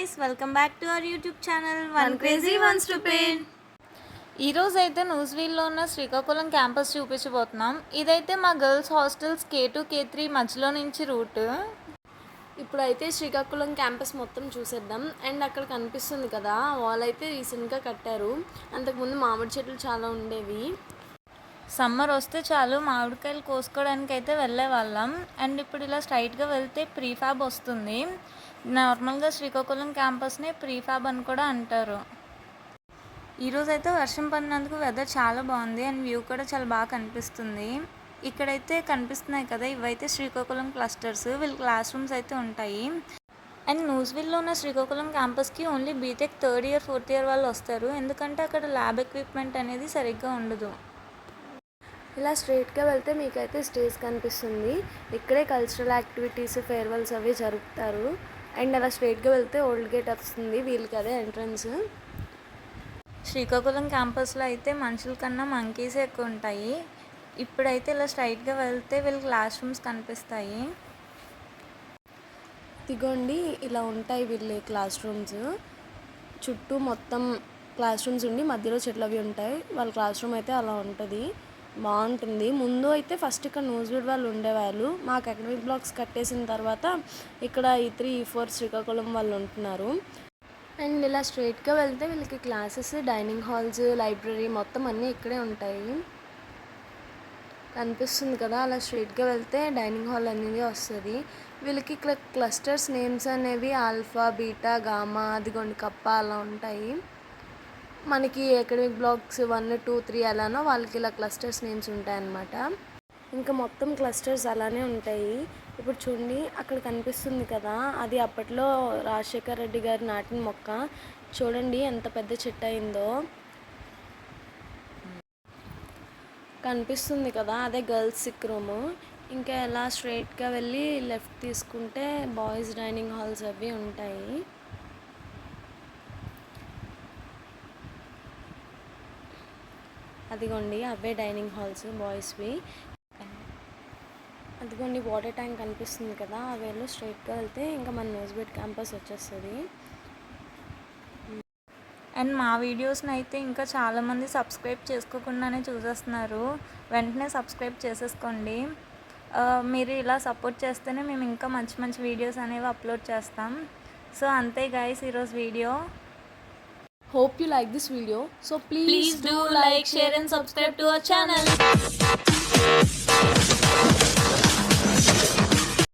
guys, welcome back to our YouTube channel One Crazy One Stupid. ఈరోజు అయితే న్యూస్వీల్లో ఉన్న Srikakulam campus చూపించబోతున్నాం. ఇదైతే మా గర్ల్స్ హాస్టల్స్ K2 K3 మధ్యలో నుంచి రూట్. ఇప్పుడైతే శ్రీకాకుళం క్యాంపస్ మొత్తం చూసేద్దాం. అండ్ అక్కడ కనిపిస్తుంది కదా, వాల్ అయితే రీసెంట్గా కట్టారు. అంతకుముందు మామిడి చెట్లు చాలా ఉండేవి. సమ్మర్ వస్తే చాలు మామిడికాయలు కోసుకోవడానికి అయితే వెళ్ళే వాళ్ళం. అండ్ ఇప్పుడు ఇలా స్ట్రైట్గా వెళ్తే ప్రీఫ్యాబ్ వస్తుంది. నార్మల్గా శ్రీకాకుళం క్యాంపస్ని ప్రీఫ్యాబ్ అని కూడా అంటారు. ఈరోజు అయితే వర్షం పడినందుకు వెదర్ చాలా బాగుంది అండ్ వ్యూ కూడా చాలా బాగా కనిపిస్తుంది. ఇక్కడైతే కనిపిస్తున్నాయి కదా, ఇవైతే శ్రీకాకుళం క్లస్టర్స్. వీళ్ళ క్లాస్ రూమ్స్ అయితే ఉంటాయి. అండ్ న్యూస్విల్లో ఉన్న శ్రీకాకుళం క్యాంపస్కి only BTech third year fourth year వాళ్ళు వస్తారు, ఎందుకంటే అక్కడ ల్యాబ్ ఎక్విప్మెంట్ అనేది సరిగ్గా ఉండదు. ఇలా స్ట్రైట్గా వెళ్తే మీకైతే స్టేజ్ కనిపిస్తుంది. ఇక్కడే కల్చరల్ యాక్టివిటీస్, ఫేర్వెల్స్ అవి జరుపుతారు. అండ్ అలా స్ట్రైట్గా వెళ్తే ఓల్డ్ గేట్ వస్తుంది, వీళ్ళకి అదే ఎంట్రన్స్. శ్రీకాకుళం క్యాంపస్లో అయితే మనుషుల కన్నా మంకీస్ ఎక్కువ ఉంటాయి. ఇప్పుడైతే ఇలా స్ట్రైట్గా వెళ్తే వీళ్ళ క్లాస్ రూమ్స్ కనిపిస్తాయి. ఇదిగోండి, ఇలా ఉంటాయి వీళ్ళ క్లాస్ రూమ్స్. చుట్టూ మొత్తం క్లాస్ రూమ్స్ ఉండి మధ్యలో చెట్లు అవి ఉంటాయి. వాళ్ళ క్లాస్ రూమ్ అయితే అలా ఉంటుంది, బాగుంటుంది. ముందు అయితే ఫస్ట్ ఇక్కడ న్యూస్వీడ్ వాళ్ళు ఉండేవాళ్ళు. మాకు అకాడమిక్ బ్లాక్స్ కట్టేసిన తర్వాత ఇక్కడ E3 E4 శ్రీకాకుళం వాళ్ళు ఉంటున్నారు. అండ్ ఇలా స్ట్రైట్గా వెళ్తే వీళ్ళకి క్లాసెస్, డైనింగ్ హాల్స్, లైబ్రరీ మొత్తం అన్నీ ఇక్కడే ఉంటాయి. కనిపిస్తుంది కదా, అలా స్ట్రైట్గా వెళ్తే డైనింగ్ హాల్ అనేది వస్తుంది. వీళ్ళకి క్లస్టర్స్ నేమ్స్ అనేవి ఆల్ఫా, బీటా, గామా, అదిగోండి కప్ప అలా ఉంటాయి. మనకి అకాడమిక్ బ్లాక్స్ 1 2 3 అలానో వాళ్ళకి ఇలా క్లస్టర్స్ నేమ్స్ ఉంటాయన్నమాట. ఇంకా మొత్తం క్లస్టర్స్ అలానే ఉంటాయి. ఇప్పుడు చూడండి, అక్కడ కనిపిస్తుంది కదా, అది అప్పట్లో రాజశేఖర్ రెడ్డి గారు నాటిన మొక్క. చూడండి ఎంత పెద్ద చెట్టు అయిందో. కనిపిస్తుంది కదా, అదే గర్ల్స్ సిక్ రూమ్. ఇంకా ఎలా స్ట్రైట్గా వెళ్ళి లెఫ్ట్ తీసుకుంటే బాయ్స్ డైనింగ్ హాల్స్ అవి ఉంటాయి. అదిగోండి అవే డైనింగ్ హాల్స్ బాయ్స్వి. అదిగోండి వాటర్ ట్యాంక్ కనిపిస్తుంది కదా, ఆ వేలో స్ట్రైట్గా వెళ్తే ఇంకా మన న్యూస్బెట్ క్యాంపస్ వచ్చేస్తుంది. అండ్ మా వీడియోస్ని అయితే ఇంకా చాలామంది సబ్స్క్రైబ్ చేసుకోకుండానే చూసేస్తున్నారు. వెంటనే సబ్స్క్రైబ్ చేసేసుకోండి. మీరు ఇలా సపోర్ట్ చేస్తేనే మేము ఇంకా మంచి మంచి వీడియోస్ అనేవి అప్లోడ్ చేస్తాం. సో అంతే గైస్ ఈరోజు video. Hope you like this video. So please do like, share and subscribe to our channel.